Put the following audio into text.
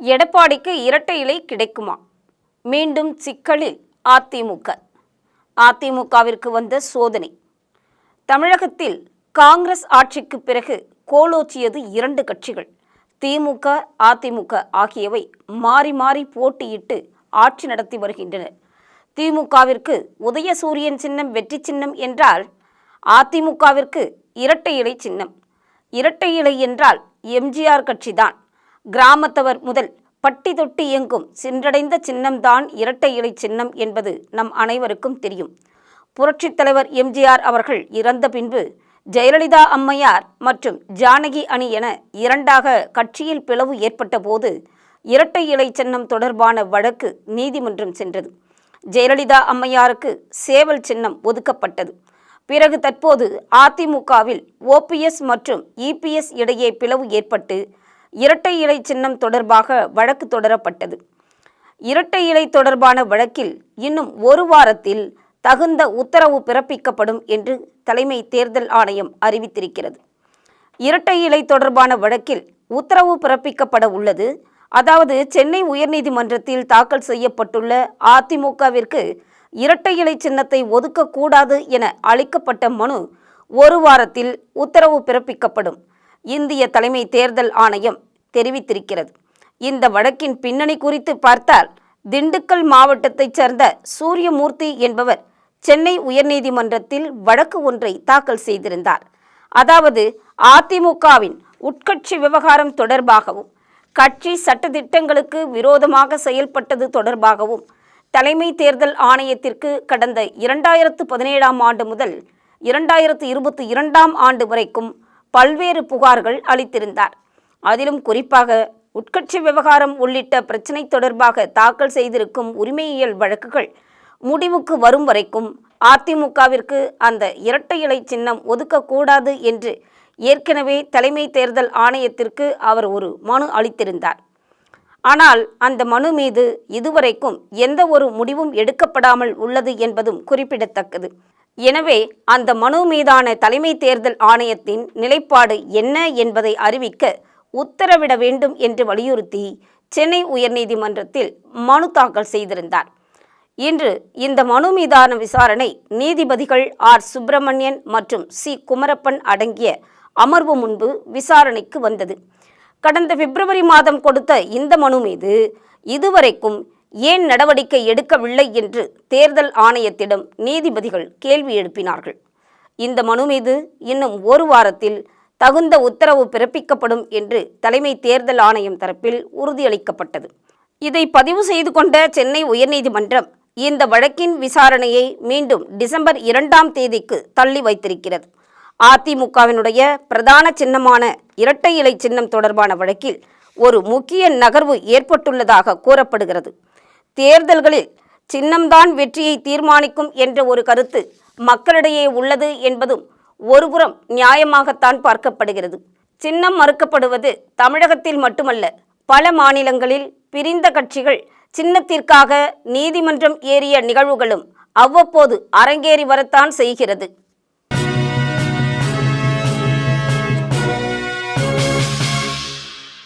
எடப்பாடிக்கு இரட்டை இலை கிடைக்குமா? மீண்டும் சிக்கலில் அதிமுக. அதிமுகவிற்கு வந்த சோதனை. தமிழகத்தில் காங்கிரஸ் ஆட்சிக்கு பிறகு கோலோச்சியது இரண்டு கட்சிகள். திமுக, அதிமுக ஆகியவை மாறி மாறி போட்டியிட்டு ஆட்சி நடத்தி வருகின்றன. திமுகவிற்கு உதயசூரியன் சின்னம் வெற்றி சின்னம் என்றால், அதிமுகவிற்கு இரட்டை இலை சின்னம். இரட்டை இலை என்றால் எம்ஜிஆர் கட்சிதான். கிராமத்தவர் முதல் பட்டி தொட்டி எங்கும் சென்றடைந்த சின்னம்தான் இரட்டை இலை சின்னம் என்பது நம் அனைவருக்கும் தெரியும். புரட்சித் தலைவர் எம்ஜிஆர் அவர்கள் இறந்த பின்பு ஜெயலலிதா அம்மையார் மற்றும் ஜானகி அணி என இரண்டாக கட்சியில் பிளவு ஏற்பட்ட போது இரட்டை இலை சின்னம் தொடர்பான வழக்கு நீதிமன்றம் சென்றது. ஜெயலலிதா அம்மையாருக்கு சேவல் சின்னம் ஒதுக்கப்பட்டது. பிறகு தற்போது அதிமுகவில் ஓபிஎஸ் மற்றும் இபிஎஸ் இடையே பிளவு ஏற்பட்டு இரட்டை இலை சின்னம் தொடர்பாக வழக்கு தொடரப்பட்டது. இரட்டை இலை தொடர்பான வழக்கில் இன்னும் ஒரு வாரத்தில் தகுந்த உத்தரவு பிறப்பிக்கப்படும் என்று தலைமை தேர்தல் ஆணையம் அறிவித்திருக்கிறது. இரட்டை இலை தொடர்பான வழக்கில் உத்தரவு பிறப்பிக்கப்பட உள்ளது. அதாவது, சென்னை உயர்நீதிமன்றத்தில் தாக்கல் செய்யப்பட்டுள்ள அதிமுகவிற்கு இரட்டை இலை சின்னத்தை ஒதுக்கக்கூடாது என அளிக்கப்பட்ட மனு ஒரு வாரத்தில் உத்தரவு பிறப்பிக்கப்படும். இந்திய தலைமை தேர்தல் ஆணையம் தெரிவித்திருக்கிறது. இந்த வழக்கின் பின்னணி குறித்து பார்த்தால், திண்டுக்கல் மாவட்டத்தைச் சேர்ந்த சூரியமூர்த்தி என்பவர் சென்னை உயர்நீதிமன்றத்தில் வழக்கு ஒன்றை தாக்கல் செய்திருந்தார். அதாவது, அதிமுகவின் உட்கட்சி விவகாரம் தொடர்பாகவும் கட்சி சட்டதிட்டங்களுக்கு விரோதமாக செயல்பட்டது தொடர்பாகவும் தலைமை தேர்தல் ஆணையத்திற்கு கடந்த 2017ஆம் ஆண்டு முதல் 2022ஆம் ஆண்டு வரைக்கும் பல்வேறு புகார்கள் அளித்திருந்தார். அதிலும் குறிப்பாக உட்கட்சி விவகாரம் உள்ளிட்ட பிரச்சினை தொடர்பாக தாக்கல் செய்திருக்கும் உரிமையியல் வழக்குகள் முடிவுக்கு வரும் வரைக்கும் அதிமுகவிற்கு அந்த இரட்டை இலை சின்னம் ஒதுக்கக்கூடாது என்று ஏற்கனவே தலைமை தேர்தல் ஆணையத்திற்கு அவர் ஒரு மனு அளித்திருந்தார். ஆனால் அந்த மனு மீது இதுவரைக்கும் எந்த ஒரு முடிவும் எடுக்கப்படாமல் உள்ளது என்பதும் குறிப்பிடத்தக்கது. எனவே அந்த மனு மீதான தலைமை தேர்தல் ஆணையத்தின் நிலைப்பாடு என்ன என்பதை அறிவிக்க உத்தரவிட வேண்டும் என்று வலியுறுத்தி சென்னை உயர்நீதிமன்றத்தில் மனு தாக்கல் செய்திருந்தார். இன்று இந்த மனு மீதான விசாரணை நீதிபதிகள் ஆர் சுப்பிரமணியன் மற்றும் சி குமரப்பன் அடங்கிய அமர்வு முன்பு விசாரணைக்கு வந்தது. கடந்த பிப்ரவரி மாதம் கொடுத்த இந்த மனு மீது இதுவரைக்கும் ஏன் நடவடிக்கை எடுக்கவில்லை என்று தேர்தல் ஆணையத்திடம் நீதிபதிகள் கேள்வி எழுப்பினார்கள். இந்த மனு மீது இன்னும் ஒரு வாரத்தில் தகுந்த உத்தரவு பிறப்பிக்கப்படும் என்று தலைமை தேர்தல் ஆணையம் தரப்பில் உறுதியளிக்கப்பட்டது. இதை பதிவு செய்து கொண்ட சென்னை உயர்நீதிமன்றம் இந்த வழக்கின் விசாரணையை மீண்டும் டிசம்பர் 2ஆம் தேதிக்கு தள்ளி வைத்திருக்கிறது. அதிமுகவினுடைய பிரதான சின்னமான இரட்டை இலை சின்னம் தொடர்பான வழக்கில் ஒரு முக்கிய நகர்வு ஏற்பட்டுள்ளதாக கூறப்படுகிறது. தேர்தல்களில் சின்னம்தான் வெற்றியை தீர்மானிக்கும் என்ற ஒரு கருத்து மக்களிடையே உள்ளது என்பதும் ஒருபுறம் நியாயமாகத்தான் பார்க்கப்படுகிறது. சின்னம் மறுக்கப்படுவது தமிழகத்தில் மட்டுமல்ல, பல மாநிலங்களில் பிரிந்த கட்சிகள் சின்னத்திற்காக நீதிமன்றம் ஏறிய நிகழ்வுகளும் அவ்வப்போது அரங்கேறி வரத்தான் செய்கிறது.